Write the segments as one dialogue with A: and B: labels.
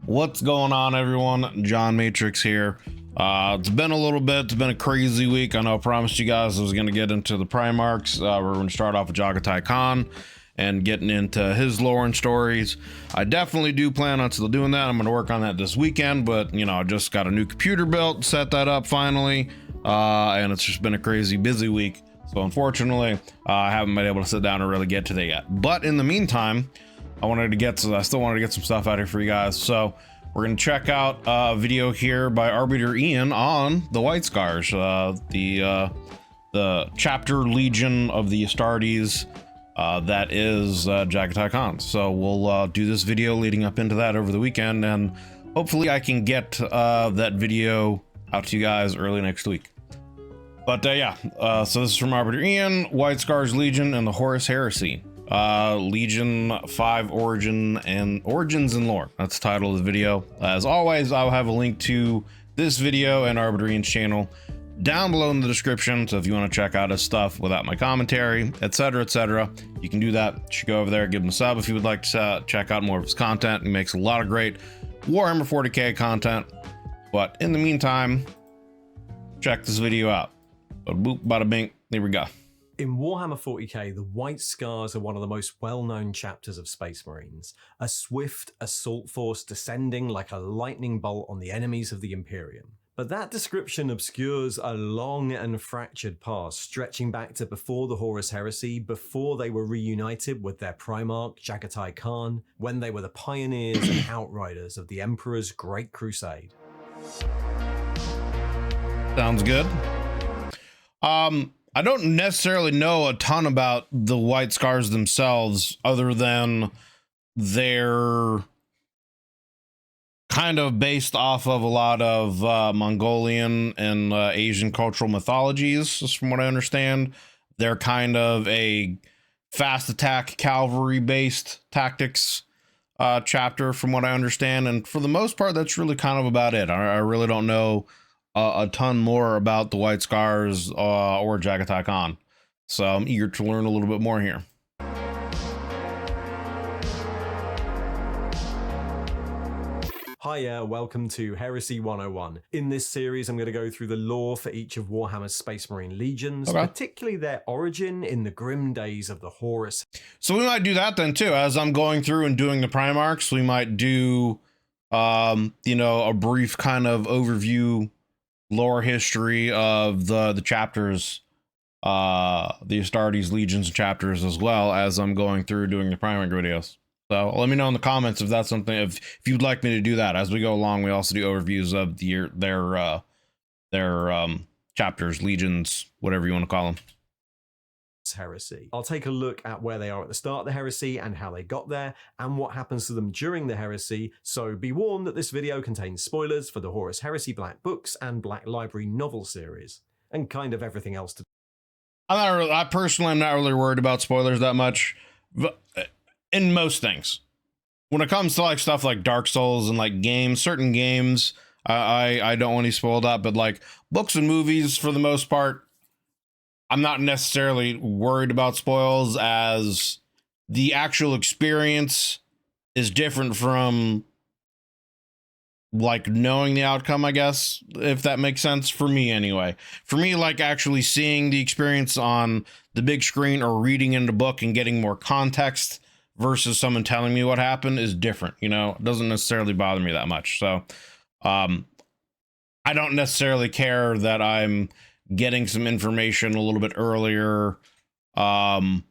A: What's going on, everyone? John Matrix here. It's been a little bit. It's been a crazy week. I know I promised you guys I was going to get into the Primarchs. We're going to start off with Jagatai Khan and getting into his lore and stories. I definitely do plan on still doing that. I'm going to work on that this weekend, but you know, I just got a new computer built, set that up finally, and it's just been a crazy busy week. So unfortunately, I haven't been able to sit down and really get to that yet. But in the meantime, I still wanted to get some stuff out here for you guys. So we're going to check out a video here by Arbiter Ian on the White Scars, the chapter Legion of the Astartes, that is Jagatai Khan. So we'll do this video leading up into that over the weekend, and hopefully I can get that video out to you guys early next week. But yeah, so this is from Arbitor Ian, White Scars Legion and the Horus Heresy. Legion 5 Origins and Lore. That's the title of the video. As always, I'll have a link to this video and Arbitor Ian's channel down below in the description. So if you want to check out his stuff without my commentary, etc., you can do that. You should go over there, give him a sub if you would like to check out more of his content. He makes a lot of great Warhammer 40k content. But in the meantime, check this video out. Bada boop, bada bing, here we go.
B: In Warhammer 40k, the White Scars are one of the most well-known chapters of Space Marines, a swift assault force descending like a lightning bolt on the enemies of the Imperium. But that description obscures a long and fractured past, stretching back to before the Horus Heresy, before they were reunited with their Primarch, Jagatai Khan, when they were the pioneers and outriders of the Emperor's Great Crusade.
A: Sounds good. I don't necessarily know a ton about the White Scars themselves, other than they're kind of based off of a lot of Mongolian and Asian cultural mythologies, just from what I understand. They're kind of a fast attack cavalry based tactics chapter, from what I understand. And for the most part, that's really kind of about it. I really don't know a ton more about the White Scars or Jagatai Khan. So I'm eager to learn a little bit more here.
B: Hiya, welcome to Heresy 101. In this series, I'm going to go through the lore for each of Warhammer's Space Marine legions, particularly their origin in the grim days of the Horus.
A: So we might do that then too. As I'm going through and doing the Primarchs, we might do, you know, a brief kind of overview lore history of the chapters, the Astartes legions chapters, as well as I'm going through doing the Primarch videos. So let me know in the comments if that's something, if you'd like me to do that. As we go along, we also do overviews of their chapters, legions, whatever you want to call them.
B: Heresy. I'll take a look at where they are at the start of the heresy and how they got there and what happens to them during the heresy, so be warned that this video contains spoilers for the Horus Heresy Black Books and Black Library novel series, and kind of everything else to.
A: I personally am not really worried about spoilers that much, but in most things. When it comes to like stuff like Dark Souls and like games, certain games, I don't want to spoil that, but like books and movies, for the most part, I'm not necessarily worried about spoils, as the actual experience is different from like knowing the outcome, I guess, if that makes sense, for me anyway. For me, like actually seeing the experience on the big screen or reading in the book and getting more context versus someone telling me what happened is different, you know. It doesn't necessarily bother me that much. So I don't necessarily care that I'm getting some information a little bit earlier than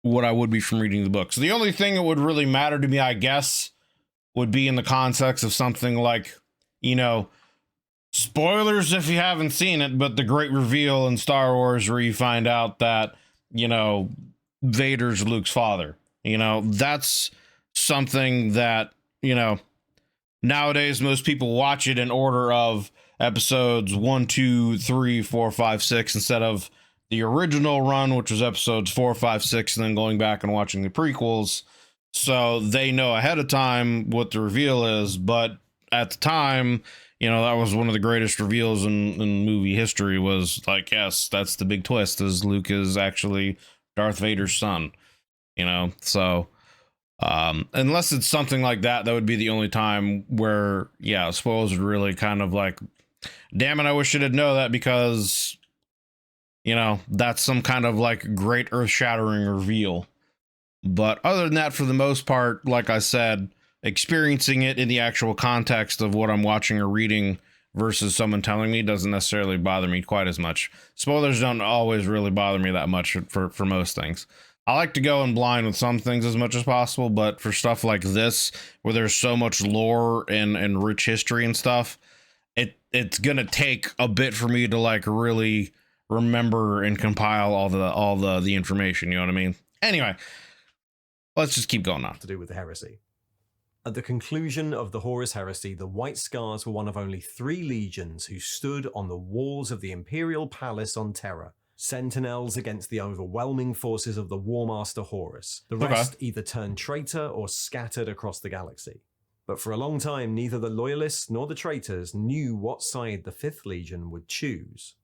A: what I would be from reading the book. So the only thing that would really matter to me, I guess, would be in the context of something like, you know, spoilers if you haven't seen it, but the great reveal in Star Wars where you find out that, you know, Vader's Luke's father. You know, that's something that, you know, nowadays most people watch it in order of episodes 1, 2, 3, 4, 5, 6 instead of the original run, which was episodes 4, 5, 6, and then going back and watching the prequels. So they know ahead of time what the reveal is. But at the time, you know, that was one of the greatest reveals in movie history, was like, yes, that's the big twist, is Luke is actually Darth Vader's son, you know. So Unless it's something like that, that would be the only time where, yeah, spoilers would really kind of like, damn it, I wish I didn't know that, because, you know, that's some kind of like great earth-shattering reveal. But other than that, for the most part, like I said, experiencing it in the actual context of what I'm watching or reading versus someone telling me doesn't necessarily bother me quite as much. Spoilers don't always really bother me that much for most things. I like to go in blind with some things as much as possible, but for stuff like this, where there's so much lore and rich history and stuff, it's gonna take a bit for me to like really remember and compile all the information. You know what I mean? Anyway, let's just keep going on.
B: To do with the heresy. At the conclusion of the Horus Heresy, the White Scars were one of only 3 legions who stood on the walls of the Imperial Palace on Terra, sentinels against the overwhelming forces of the Warmaster Horus. The rest either turned traitor or scattered across the galaxy. But for a long time, neither the Loyalists nor the traitors knew what side the 5th Legion would choose.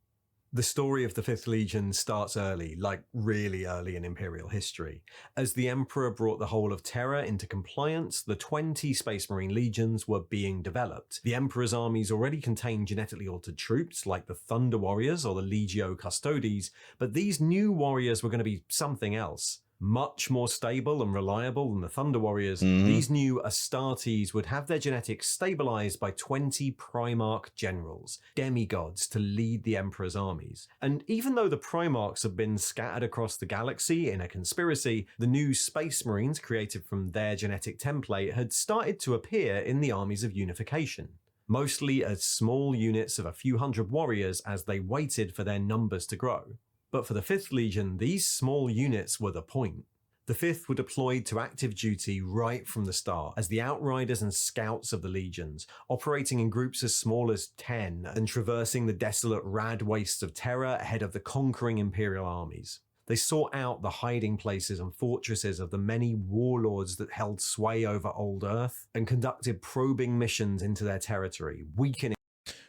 B: The story of the 5th Legion starts early, like really early in Imperial history. As the Emperor brought the whole of Terra into compliance, the 20 Space Marine legions were being developed. The Emperor's armies already contained genetically altered troops, like the Thunder Warriors or the Legio Custodes, but these new warriors were going to be something else. Much more stable and reliable than the Thunder Warriors, these new Astartes would have their genetics stabilized by 20 Primarch generals, demigods, to lead the Emperor's armies. And even though the Primarchs have been scattered across the galaxy in a conspiracy, the new Space Marines created from their genetic template had started to appear in the armies of unification, mostly as small units of a few hundred warriors as they waited for their numbers to grow. But for the 5th Legion, these small units were the point. The 5th were deployed to active duty right from the start as the Outriders and Scouts of the Legions, operating in groups as small as 10 and traversing the desolate rad wastes of Terra ahead of the conquering Imperial armies. They sought out the hiding places and fortresses of the many warlords that held sway over Old Earth and conducted probing missions into their territory, weakening.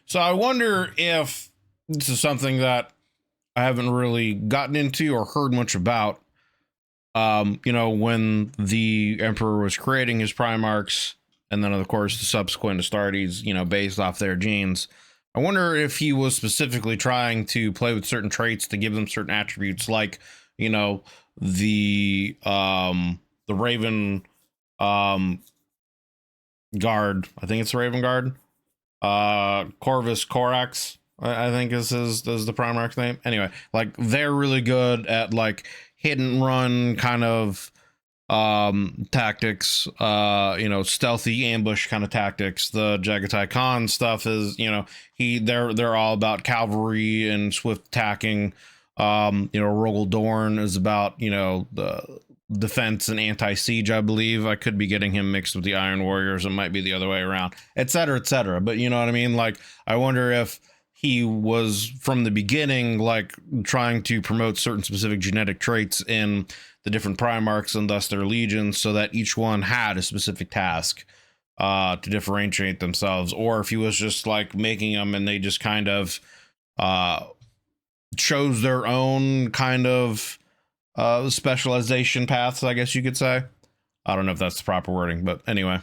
A: So I wonder if this is something that I haven't really gotten into or heard much about. You know, when the Emperor was creating his Primarchs, and then of course the subsequent Astartes, you know, based off their genes, I wonder if he was specifically trying to play with certain traits to give them certain attributes, like, you know, the Raven Guard. I think it's the Raven Guard. Corvus Corax, I think is the Primarch's name. Anyway, like they're really good at like hit and run kind of tactics, you know, stealthy ambush kind of tactics. The Jagatai Khan stuff is, you know, they're all about cavalry and swift attacking. You know, Rogel Dorn is about, you know, the defense and anti-siege, I believe. I could be getting him mixed with the Iron Warriors. It might be the other way around, etc., etc. But you know what I mean? Like, I wonder if he was from the beginning like trying to promote certain specific genetic traits in the different Primarchs and thus their legions, so that each one had a specific task to differentiate themselves, or if he was just like making them and they just kind of chose their own kind of specialization paths, I guess you could say. I don't know if that's the proper wording, but anyway.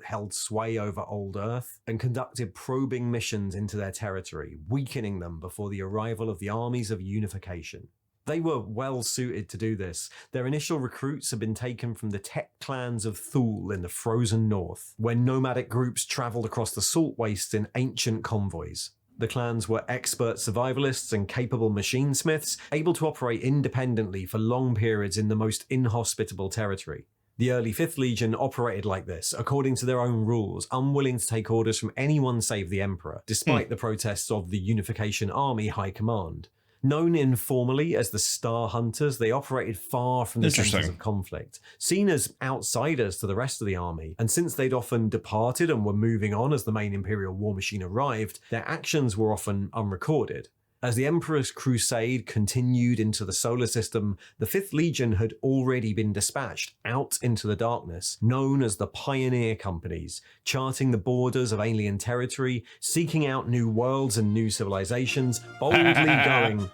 B: Held sway over Old Earth and conducted probing missions into their territory, weakening them before the arrival of the armies of unification. They were well suited to do this. Their initial recruits had been taken from the tech clans of Thule in the frozen north, where nomadic groups traveled across the salt wastes in ancient convoys. The clans were expert survivalists and capable machinesmiths, able to operate independently for long periods in the most inhospitable territory. The early 5th Legion operated like this, according to their own rules, unwilling to take orders from anyone save the Emperor, despite the protests of the Unification Army High Command. Known informally as the Star Hunters, they operated far from the centers of conflict, seen as outsiders to the rest of the army, and since they'd often departed and were moving on as the main Imperial war machine arrived, their actions were often unrecorded. As the Emperor's crusade continued into the solar system, the 5th Legion had already been dispatched out into the darkness, known as the Pioneer Companies, charting the borders of alien territory, seeking out new worlds and new civilizations, boldly going...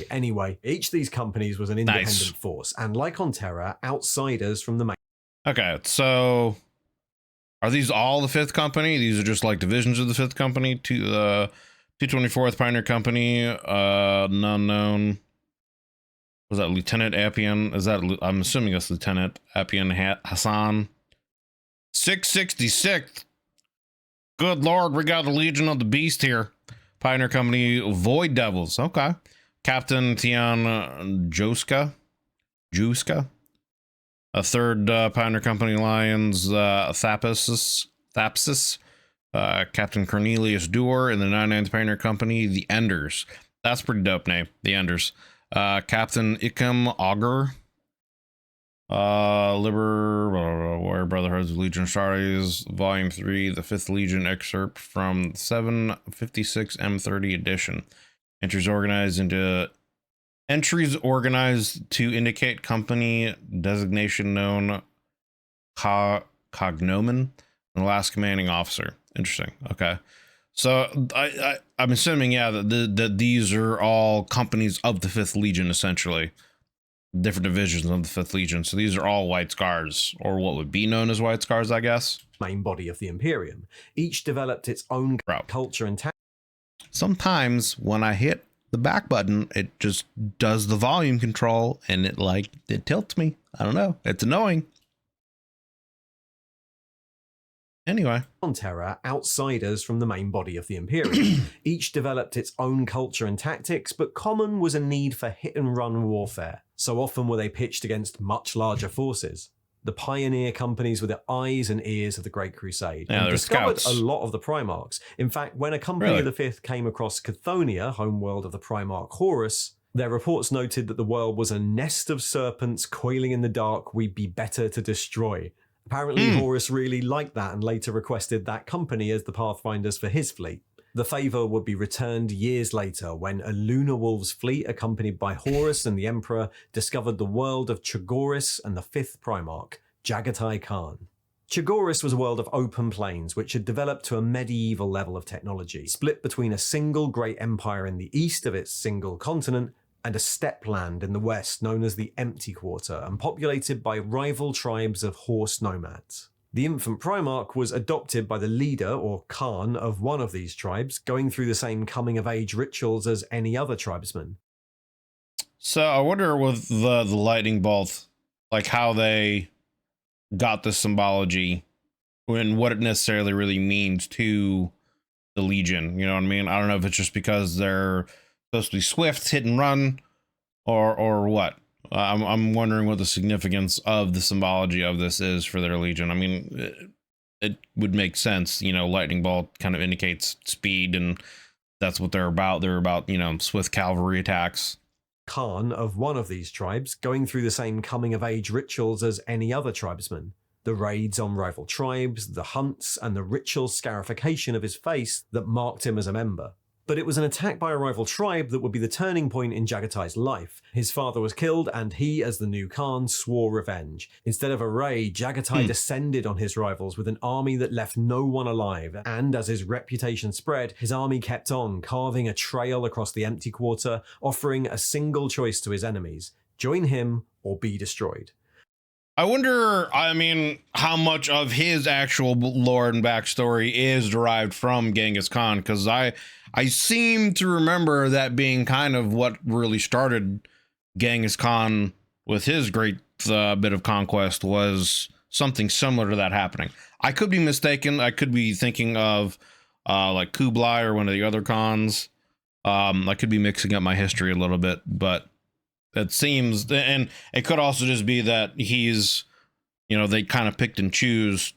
B: Anyway, each of these companies was an independent force, and like on Terra, outsiders from the main
A: Okay, so are these all the Fifth Company? These are just like divisions of the Fifth Company. To the 224th Pioneer Company, none known. Was that Lieutenant Appian? Is that, I'm assuming that's Lieutenant Appian Hassan. 666th. Good Lord, we got the Legion of the Beast here. Pioneer Company Void Devils. Okay. Captain Tian Juska. A third Pioneer Company Lions, Thapsis. Captain Cornelius Duer in the 99th Pioneer Company, the Enders. That's a pretty dope name, the Enders. Captain Ikem Augur. Warrior Brotherhoods of Legion Stories, Volume 3, the 5th Legion excerpt from 756 M30 edition. Entries organized to indicate company designation known cognomen and the last commanding officer. Interesting. Okay. So I'm assuming, yeah, that these are all companies of the 5th Legion, essentially. Different divisions of the 5th Legion. So these are all White Scars, or what would be known as White Scars, I guess.
B: Main body of the Imperium. Each developed its own culture and
A: sometimes when I hit the back button, it just does the volume control and it tilts me. I don't know. It's annoying. Anyway.
B: On Terra, outsiders from the main body of the Imperium. Each developed its own culture and tactics, but common was a need for hit-and-run warfare. So often were they pitched against much larger forces. The pioneer companies were the eyes and ears of the Great Crusade, and discovered
A: scouts.
B: A lot of the Primarchs. In fact, when a company of the 5th came across Chthoniya, homeworld of the Primarch Horus, their reports noted that the world was a nest of serpents coiling in the dark we'd be better to destroy. Apparently, Horus really liked that and later requested that company as the Pathfinders for his fleet. The favour would be returned years later when a Lunar Wolves fleet accompanied by Horus and the Emperor discovered the world of Chagoris and the 5th Primarch, Jagatai Khan. Chagoris was a world of open plains which had developed to a medieval level of technology, split between a single great empire in the east of its single continent and a steppe land in the west known as the Empty Quarter, and populated by rival tribes of horse nomads. The infant Primarch was adopted by the leader, or Khan, of one of these tribes, going through the same coming-of-age rituals as any other tribesman.
A: So I wonder with the lightning bolt, like how they got the symbology and what it necessarily really means to the Legion. You know what I mean? I don't know if it's just because they're supposed to be swift, hit and run, or what. I'm wondering what the significance of the symbology of this is for their Legion. I mean, it would make sense. You know, lightning bolt kind of indicates speed, and that's what they're about. They're about, you know, swift cavalry attacks.
B: Khan of one of these tribes, going through the same coming-of-age rituals as any other tribesman. The raids on rival tribes, the hunts, and the ritual scarification of his face that marked him as a member. But it was an attack by a rival tribe that would be the turning point in Jagatai's life. His father was killed, and he, as the new Khan, swore revenge. Instead of a raid, Jagatai descended on his rivals with an army that left no one alive, and as his reputation spread, his army kept on, carving a trail across the Empty Quarter, offering a single choice to his enemies: join him or be destroyed.
A: I wonder, I mean, how much of his actual lore and backstory is derived from Genghis Khan, because I seem to remember that being kind of what really started Genghis Khan with his great bit of conquest, was something similar to that happening. I could be mistaken. I could be thinking of like Kublai or one of the other Khans. I could be mixing up my history a little bit, but it seems, and it could also just be that he's, you know, they kind of picked and choose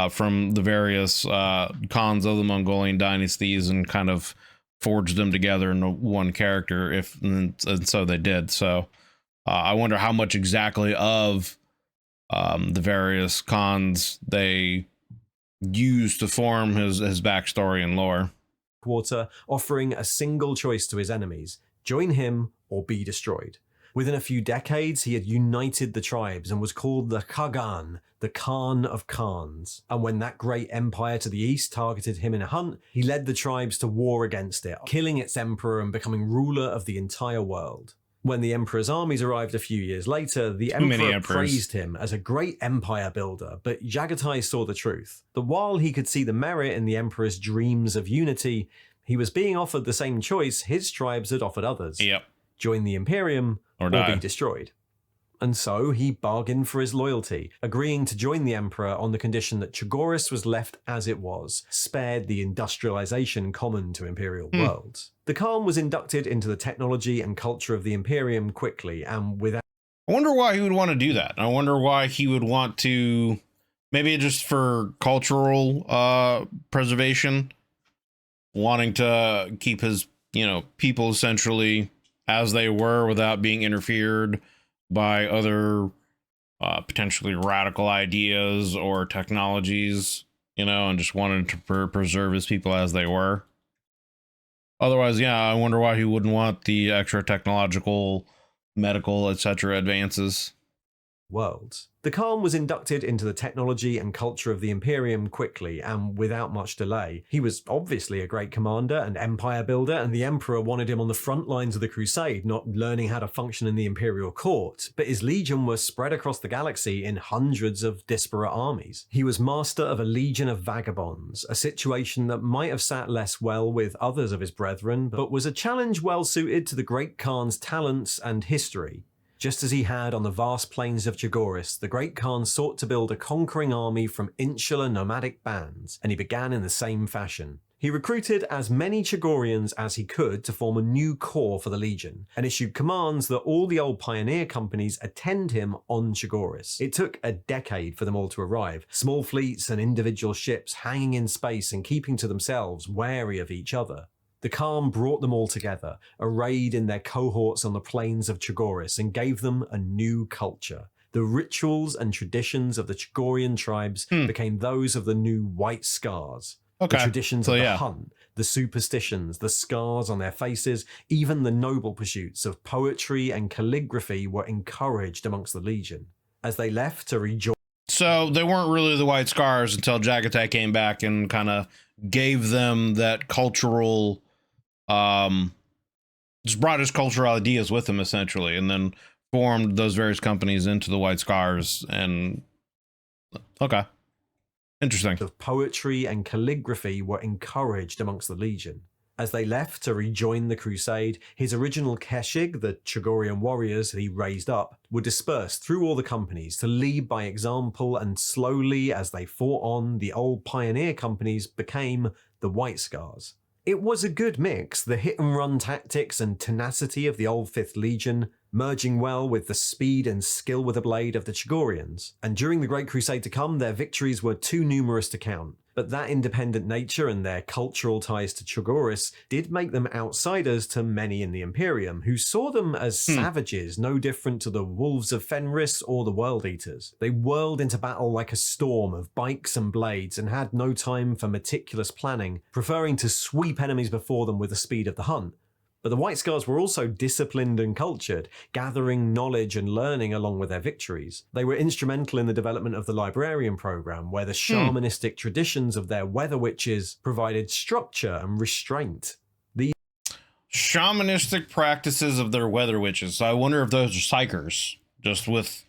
A: from the various Khans of the Mongolian dynasties and kind of forged them together into one character, and so they did. So I wonder how much exactly of the various Khans they used to form his backstory and lore.
B: Quarter, offering a single choice to his enemies: join him or be destroyed. Within a few decades, he had united the tribes and was called the Khagan, the Khan of Khans. And when that great empire to the east targeted him in a hunt, he led the tribes to war against it, killing its emperor and becoming ruler of the entire world. When the Emperor's armies arrived a few years later, the Emperor praised him as a great empire builder, but Jagatai saw the truth, that while he could see the merit in the Emperor's dreams of unity, he was being offered the same choice his tribes had offered others.
A: Yep.
B: Join the Imperium or be destroyed. And so he bargained for his loyalty, agreeing to join the Emperor on the condition that Chogoris was left as it was, spared the industrialization common to Imperial worlds. The Khan was inducted into the technology and culture of the Imperium quickly and without...
A: I wonder why he would want to do that. I wonder why he would want to, maybe just for cultural preservation, wanting to keep his, people essentially as they were without being interfered by other potentially radical ideas or technologies, and just wanted to preserve his people as they were. Otherwise, yeah, I wonder why he wouldn't want the extra technological, medical, etc. advances.
B: Worlds. The Khan was inducted into the technology and culture of the Imperium quickly and without much delay. He was obviously a great commander and empire builder, and the Emperor wanted him on the front lines of the Crusade, not learning how to function in the Imperial court, but his legion were spread across the galaxy in hundreds of disparate armies. He was master of a legion of vagabonds, a situation that might have sat less well with others of his brethren, but was a challenge well suited to the Great Khan's talents and history. Just as he had on the vast plains of Chogoris, the Great Khan sought to build a conquering army from insular nomadic bands, and he began in the same fashion. He recruited as many Chogorians as he could to form a new corps for the Legion, and issued commands that all the old pioneer companies attend him on Chogoris. It took a decade for them all to arrive, small fleets and individual ships hanging in space and keeping to themselves, wary of each other. The Khan brought them all together, arrayed in their cohorts on the plains of Chogoris, and gave them a new culture. The rituals and traditions of the Chogorian tribes became those of the new White Scars.
A: Okay.
B: The traditions of the hunt, the superstitions, the scars on their faces, even the noble pursuits of poetry and calligraphy were encouraged amongst the Legion. As they left to rejoin...
A: So they weren't really the White Scars until Jagatai came back and kind of gave them that cultural... just brought his cultural ideas with him essentially, and then formed those various companies into the White Scars. And okay, interesting.
B: Of poetry and calligraphy were encouraged amongst the Legion. As they left to rejoin the Crusade, his original Keshig, the Chogorian warriors he raised up, were dispersed through all the companies to lead by example, and slowly as they fought on, the old pioneer companies became the White Scars. It was a good mix, the hit-and-run tactics and tenacity of the old 5th Legion, merging well with the speed and skill with a blade of the Chogorians. And during the Great Crusade to come, their victories were too numerous to count. But that independent nature and their cultural ties to Chogoris did make them outsiders to many in the Imperium, who saw them as savages no different to the wolves of Fenris or the World Eaters. They whirled into battle like a storm of bikes and blades and had no time for meticulous planning, preferring to sweep enemies before them with the speed of the hunt. But the White Scars were also disciplined and cultured, gathering knowledge and learning along with their victories. They were instrumental in the development of the librarian program, where the shamanistic traditions of their weather witches provided structure and restraint. The
A: shamanistic practices of their weather witches. So I wonder if those are psychers, just with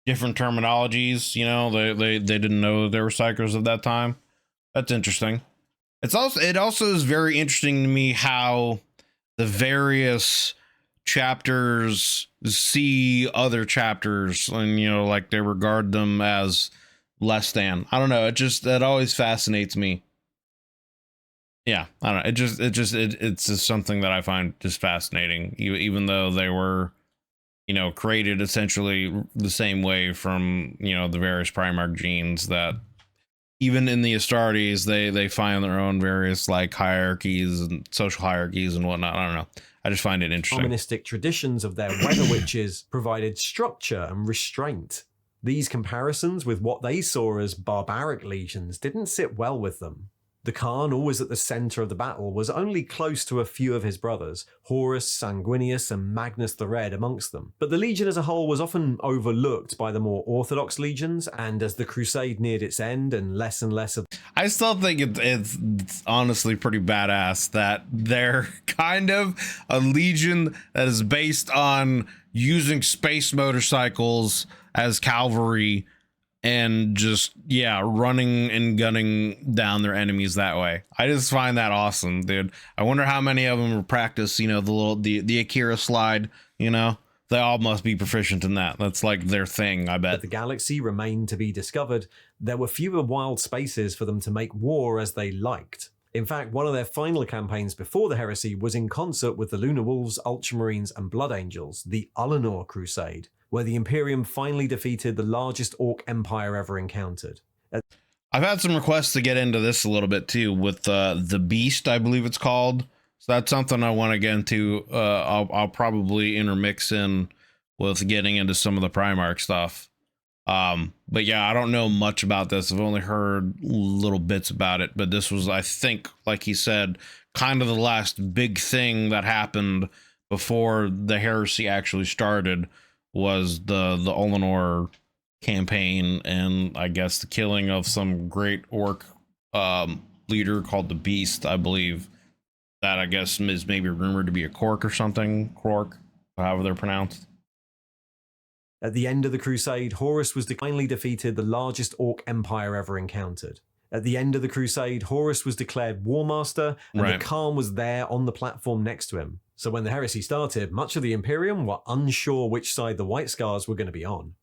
A: different terminologies. They didn't know they were psychers at that time. That's interesting. It also is very interesting to me how the various chapters see other chapters and, like they regard them as less than. I don't know. That always fascinates me. Yeah, I don't know. It's just something that I find just fascinating, even though they were, created essentially the same way from, the various Primarch genes, that even in the Astartes, they find their own various like hierarchies and social hierarchies and whatnot. I don't know. I just find it interesting.
B: Shamanistic traditions of their weather witches provided structure and restraint. These comparisons with what they saw as barbaric legions didn't sit well with them. The Khan, always at the center of the battle, was only close to a few of his brothers, Horus, Sanguinius, and Magnus the Red amongst them. But the legion as a whole was often overlooked by the more orthodox legions, and as the crusade neared its end and less of...
A: I still think it's honestly pretty badass that they're kind of a legion that is based on using space motorcycles as cavalry and just, yeah, running and gunning down their enemies that way. I just find that awesome, dude. I wonder how many of them practice, you know, the Akira slide, you know? They all must be proficient in that. That's like their thing, I bet.
B: The galaxy remained to be discovered. There were fewer wild spaces for them to make war as they liked. In fact, one of their final campaigns before the heresy was in concert with the Lunar Wolves, Ultramarines, and Blood Angels, the Ullanor Crusade, where the Imperium finally defeated the largest Orc empire ever encountered.
A: I've had some requests to get into this a little bit too with the Beast, I believe it's called. So that's something I want to get into. I'll probably intermix in with getting into some of the Primarch stuff. But yeah, I don't know much about this. I've only heard little bits about it, but this was, I think, like he said, kind of the last big thing that happened before the heresy actually started, was the Ullanor campaign, and I guess the killing of some great Orc leader called the Beast, I believe. That I guess is maybe rumored to be a Cork or something, Quark, however they're pronounced.
B: At the end of the crusade, Horus was finally defeated the largest Orc empire ever encountered. At the end of the crusade, Horus was declared War Master, and the Khan was there on the platform next to him. So when the heresy started, much of the Imperium were unsure which side the White Scars were going to be on.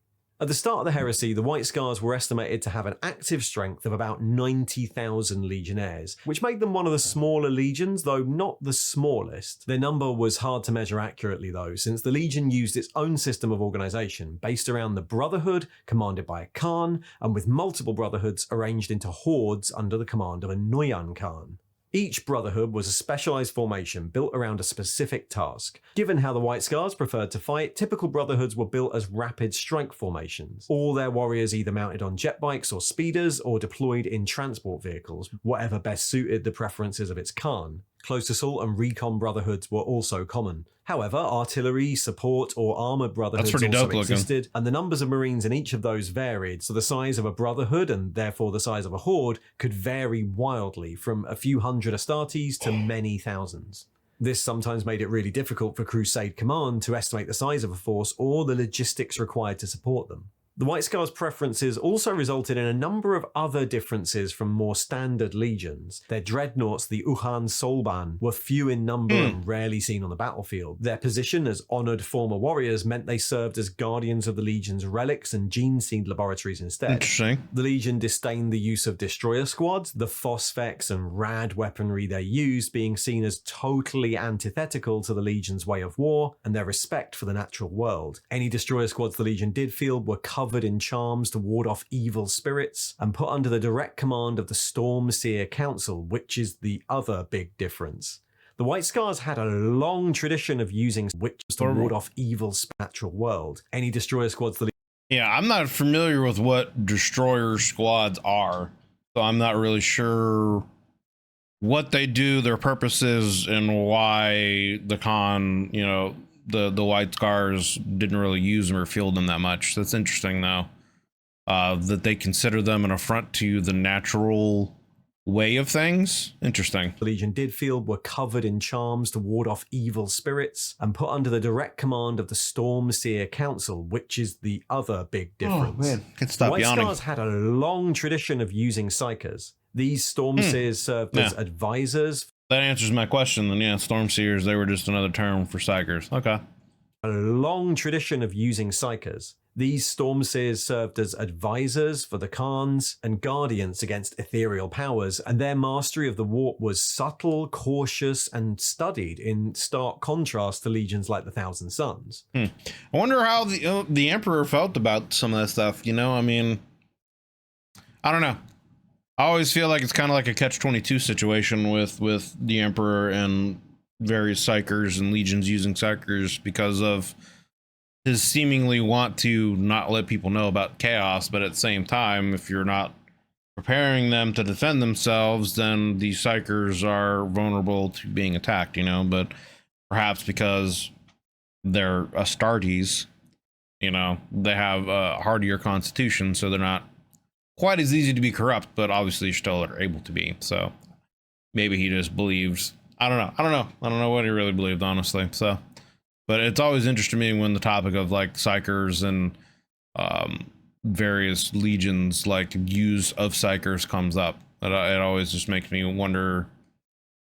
B: At the start of the heresy, the White Scars were estimated to have an active strength of about 90,000 legionnaires, which made them one of the smaller legions, though not the smallest. Their number was hard to measure accurately though, since the legion used its own system of organization, based around the Brotherhood, commanded by a Khan, and with multiple Brotherhoods arranged into hordes under the command of a Noyan Khan. Each Brotherhood was a specialized formation built around a specific task. Given how the White Scars preferred to fight, typical Brotherhoods were built as rapid strike formations. All their warriors either mounted on jet bikes or speeders, or deployed in transport vehicles, whatever best suited the preferences of its Khan. Close assault and recon Brotherhoods were also common. However, artillery, support, or armored Brotherhoods also existed, and the numbers of Marines in each of those varied, so the size of a Brotherhood, and therefore the size of a Horde, could vary wildly, from a few hundred Astartes to many thousands. This sometimes made it really difficult for Crusade Command to estimate the size of a force or the logistics required to support them. The White Scars' preferences also resulted in a number of other differences from more standard legions. Their dreadnoughts, the Uhan Solban, were few in number and rarely seen on the battlefield. Their position as honored former warriors meant they served as guardians of the legion's relics and gene seed laboratories instead.
A: Interesting.
B: The legion disdained the use of destroyer squads, the phosphex and rad weaponry they used being seen as totally antithetical to the legion's way of war and their respect for the natural world. Any destroyer squads the legion did field were covered in charms to ward off evil spirits and put under the direct command of the Storm Seer Council, which is the other big difference. The White Scars had a long tradition of using witches to ward off evil natural world. Any destroyer squads
A: Yeah, I'm not familiar with what destroyer squads are, so I'm not really sure what they do, their purposes, and why the Khan, you know, the White Scars didn't really use them or field them that much. That's interesting though, that they consider them an affront to the natural way of things. Interesting.
B: The Legion did field were covered in charms to ward off evil spirits and put under the direct command of the Storm Seer Council, which is the other big difference.
A: Oh man, can stop
B: White
A: yawning.
B: Scars had a long tradition of using Psychers. These Storm Seers served as advisors.
A: That answers my question then. Yeah, Storm Seers, they were just another term for Psychers. Okay.
B: A long tradition of using Psychers. These Storm Seers served as advisors for the Khans and guardians against ethereal powers, and their mastery of the warp was subtle, cautious, and studied, in stark contrast to legions like the Thousand Suns.
A: I wonder how the Emperor felt about some of that stuff. You know, I mean, I don't know. I always feel like it's kind of like a catch-22 situation with the Emperor and various Psychers and legions using Psychers because of his seemingly want to not let people know about chaos, but at the same time, if you're not preparing them to defend themselves, then the Psychers are vulnerable to being attacked, you know, but perhaps because they're Astartes, you know, they have a hardier constitution, so they're not quite as easy to be corrupt, but obviously still are able to be. So maybe he just believes, I don't know what he really believed, honestly. So, but it's always interesting to me when the topic of like Psychers and various legions, like use of Psychers, comes up. It always just makes me wonder,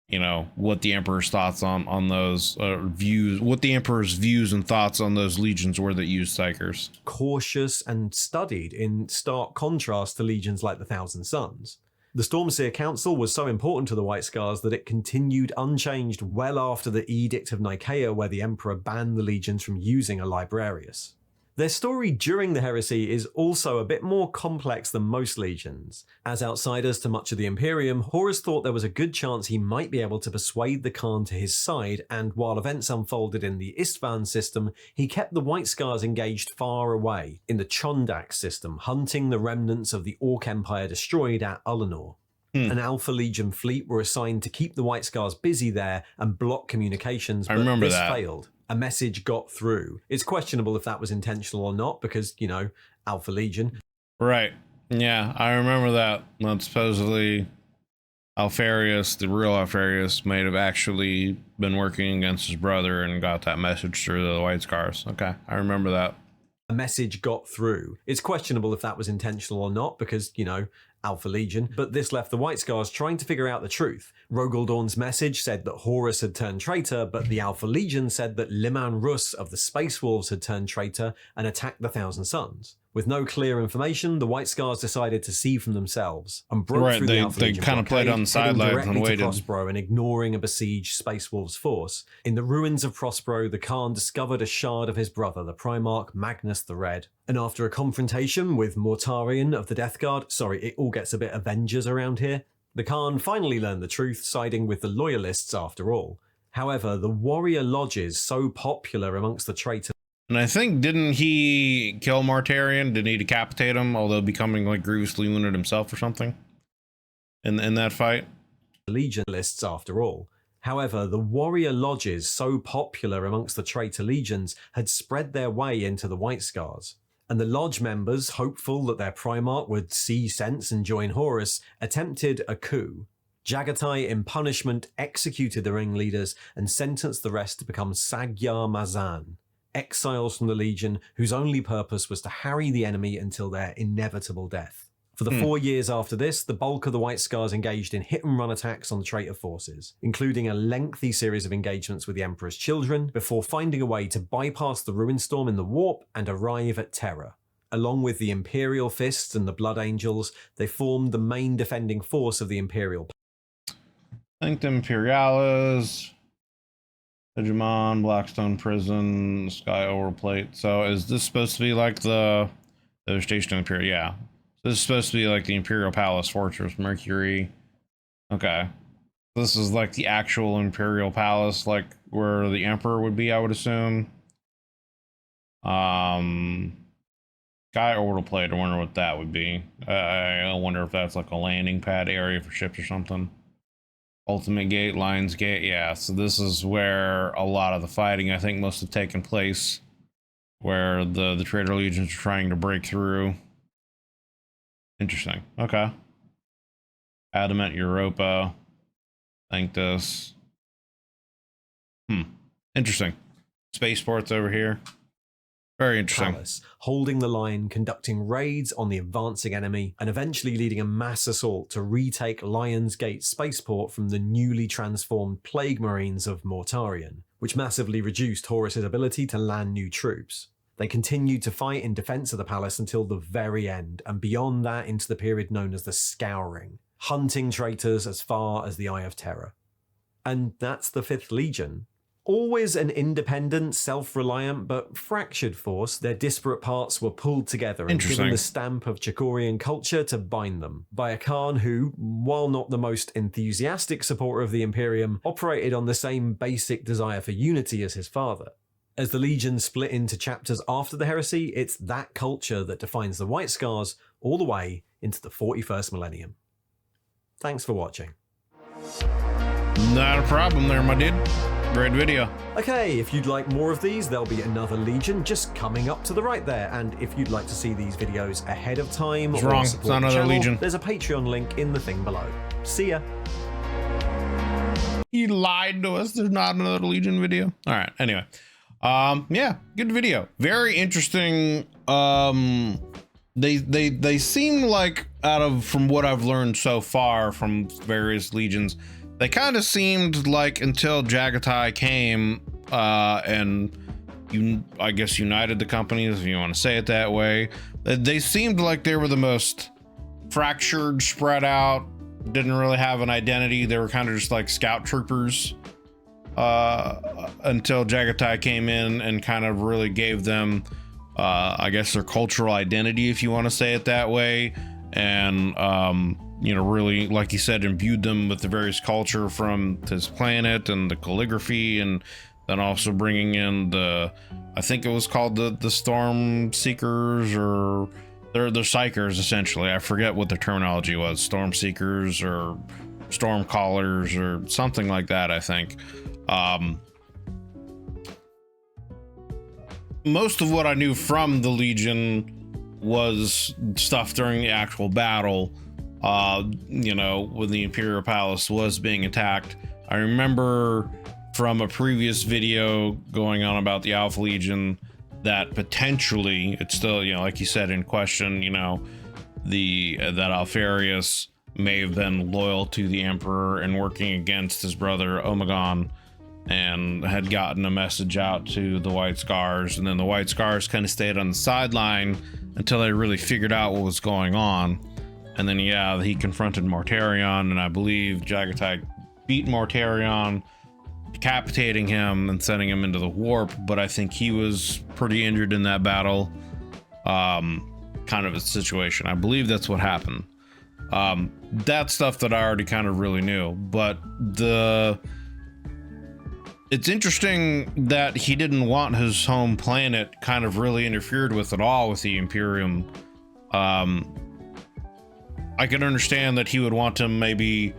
A: you know, what the Emperor's thoughts on those views, what the Emperor's views and thoughts on those legions were that used Psychers.
B: Cautious and studied, in stark contrast to legions like the Thousand Sons. The Stormseer Council was so important to the White Scars that it continued unchanged well after the Edict of Nicaea, where the Emperor banned the legions from using a Librarius. Their story during the heresy is also a bit more complex than most legions. As outsiders to much of the Imperium, Horus thought there was a good chance he might be able to persuade the Khan to his side, and while events unfolded in the Istvan system, he kept the White Scars engaged far away, in the Chondak system, hunting the remnants of the Orc Empire destroyed at Ullanor. An Alpha Legion fleet were assigned to keep the White Scars busy there and block communications, but this failed. A message got through. It's questionable if that was intentional or not, because, you know, Alpha Legion.
A: Right. Yeah, I remember that. That supposedly Alfarius, the real Alfarius, may have actually been working against his brother and got that message through the White Scars. Okay, I remember that.
B: A message got through. It's questionable if that was intentional or not, because, you know, Alpha Legion, but this left the White Scars trying to figure out the truth. Rogaldorn's message said that Horus had turned traitor, but the Alpha Legion said that Liman Rus of the Space Wolves had turned traitor and attacked the Thousand Sons. With no clear information, the White Scars decided to see for themselves and broke through the Alpha Legion
A: kind of played on the sidelines and waited.
B: Prospero and ignoring a besieged Space Wolves force. In the ruins of Prospero, the Khan discovered a shard of his brother, the Primarch Magnus the Red. And after a confrontation with Mortarion of the Death Guard, sorry, it all gets a bit Avengers around here, the Khan finally learned the truth, siding with the Loyalists after all. However, the warrior lodges, so popular amongst the traitors.
A: And I think, didn't he kill Mortarion? Didn't he decapitate him, although becoming like grievously wounded himself or something in that fight?
B: Legionists after all. However, the warrior lodges, so popular amongst the traitor legions, had spread their way into the White Scars. And the lodge members, hopeful that their Primarch would see sense and join Horus, attempted a coup. Jagatai, in punishment, executed the ringleaders and sentenced the rest to become Magyar Mazan, exiles from the Legion whose only purpose was to harry the enemy until their inevitable death. For the 4 years after this, the bulk of the White Scars engaged in hit-and-run attacks on the traitor forces, including a lengthy series of engagements with the Emperor's children, before finding a way to bypass the Ruin Storm in the Warp and arrive at Terra. Along with the Imperial Fists and the Blood Angels, they formed the main defending force of the Imperial.
A: Sanctum Imperialis, Hegemon, Blackstone Prison, Sky Overplate. So is this supposed to be like the Station Imperial? Yeah. This is supposed to be like the Imperial Palace Fortress, Mercury. Okay. This is like the actual Imperial Palace, like where the Emperor would be, I would assume. Sky Orbital Plate, I wonder what that would be. I wonder if that's like a landing pad area for ships or something. Ultimate Gate, Lions Gate, yeah. So this is where a lot of the fighting, I think, must have taken place, where the Traitor Legions are trying to break through. Interesting. Okay. Adamant Europa. Sanctus. Interesting. Spaceports over here. Very interesting.
B: Palace, holding the line, conducting raids on the advancing enemy, and eventually leading a mass assault to retake Lions Gate spaceport from the newly transformed Plague Marines of Mortarion, which massively reduced Horus's ability to land new troops. They continued to fight in defense of the palace until the very end, and beyond that into the period known as the Scouring, hunting traitors as far as the Eye of Terror. And that's the 5th Legion. Always an independent, self-reliant, but fractured force, their disparate parts were pulled together and given the stamp of Chakorian culture to bind them, by a Khan who, while not the most enthusiastic supporter of the Imperium, operated on the same basic desire for unity as his father. As the Legion split into chapters after the heresy, it's that culture that defines the White Scars all the way into the 41st millennium. Thanks for watching.
A: Not a problem there, my dude. Great video.
B: Okay, if you'd like more of these, there'll be another Legion just coming up to the right there. And if you'd like to see these videos ahead of time or
A: wrong.
B: support
A: It's not
B: the
A: another
B: channel,
A: Legion.
B: there's a Patreon link in the thing below. See ya.
A: He lied to us. There's not another Legion video. All right. Anyway, yeah, good video. Very interesting. They seem like, from what I've learned so far from various Legions, they kind of seemed like, until Jagatai came and I guess united the companies, if you want to say it that way, they seemed like they were the most fractured, spread out, didn't really have an identity. They were kind of just like scout troopers until Jagatai came in and kind of really gave them I guess their cultural identity, if you want to say it that way, and you know, really, like he said, imbued them with the various culture from this planet and the calligraphy, and then also bringing in the, I think it was called the Storm Seekers, or they're Psychers essentially. I forget what the terminology was, Storm Seekers or Storm Callers or something like that, I think. Most of what I knew from the Legion was stuff during the actual battle, you know, when the Imperial Palace was being attacked. I remember from a previous video going on about the Alpha Legion that potentially it's still, you know, like you said, in question, you know, that Alfarius may have been loyal to the Emperor and working against his brother Omegon, and had gotten a message out to the White Scars, and then the White Scars kind of stayed on the sideline until they really figured out what was going on. And then, yeah, he confronted Mortarion, and I believe Jagatai beat Mortarion, decapitating him and sending him into the warp, but I think he was pretty injured in that battle. Kind of a situation. I believe that's what happened. That's stuff that I already kind of really knew, but it's interesting that he didn't want his home planet kind of really interfered with at all with the Imperium. I could understand that he would want to maybe,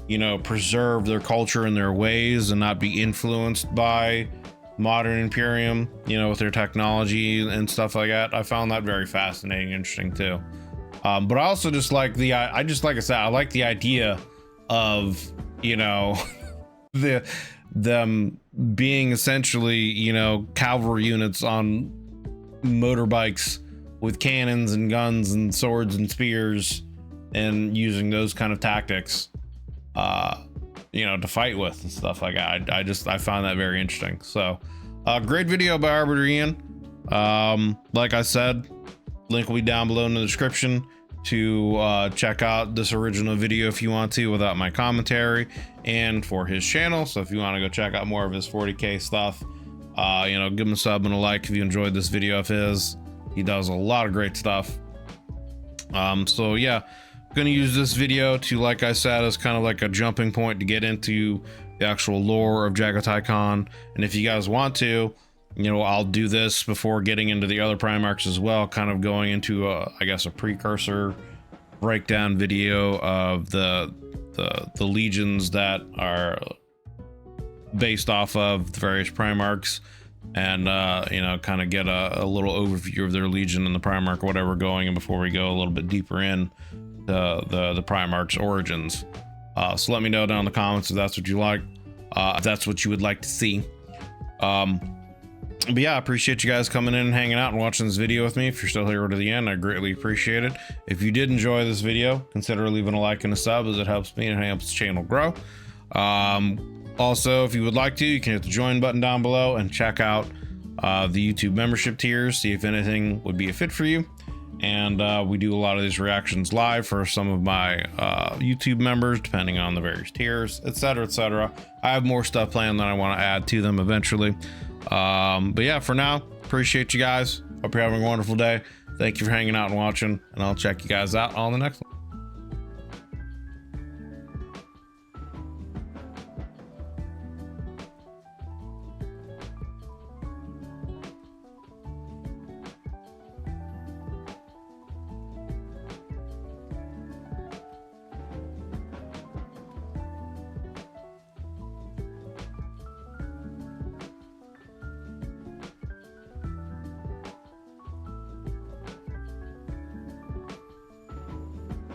A: you know, preserve their culture and their ways and not be influenced by modern Imperium, you know, with their technology and stuff like that. I found that very fascinating, interesting too. But I also just like like I said, I like the idea of, you know, them being essentially, you know, cavalry units on motorbikes with cannons and guns and swords and spears, and using those kind of tactics, you know, to fight with and stuff like that. I find that very interesting. So, great video by Arbitor Ian. Like I said, link will be down below in the description to check out this original video if you want to without my commentary, and for his channel. So if you want to go check out more of his 40k stuff, you know, give him a sub and a like if you enjoyed this video of his. He does a lot of great stuff. So yeah, I'm gonna use this video to, like I said, as kind of like a jumping point to get into the actual lore of Jagatai Khan. And if you guys want to, you know, I'll do this before getting into the other Primarchs as well, kind of going into I guess a precursor breakdown video of the legions that are based off of the various Primarchs, and you know, kind of get a little overview of their legion and the Primarch, whatever, going, and before we go a little bit deeper in the Primarch's origins. So let me know down in the comments if that's what you like, if that's what you would like to see. But yeah, I appreciate you guys coming in and hanging out and watching this video with me. If you're still here to the end, I greatly appreciate it. If you did enjoy this video, consider leaving a like and a sub, as it helps me and it helps the channel grow. Also, if you would like to, you can hit the join button down below and check out the YouTube membership tiers, see if anything would be a fit for you. And we do a lot of these reactions live for some of my YouTube members, depending on the various tiers, etc., etc. I have more stuff planned that I want to add to them eventually. But yeah, for now, appreciate you guys. Hope you're having a wonderful day. Thank you for hanging out and watching, and I'll check you guys out on the next one.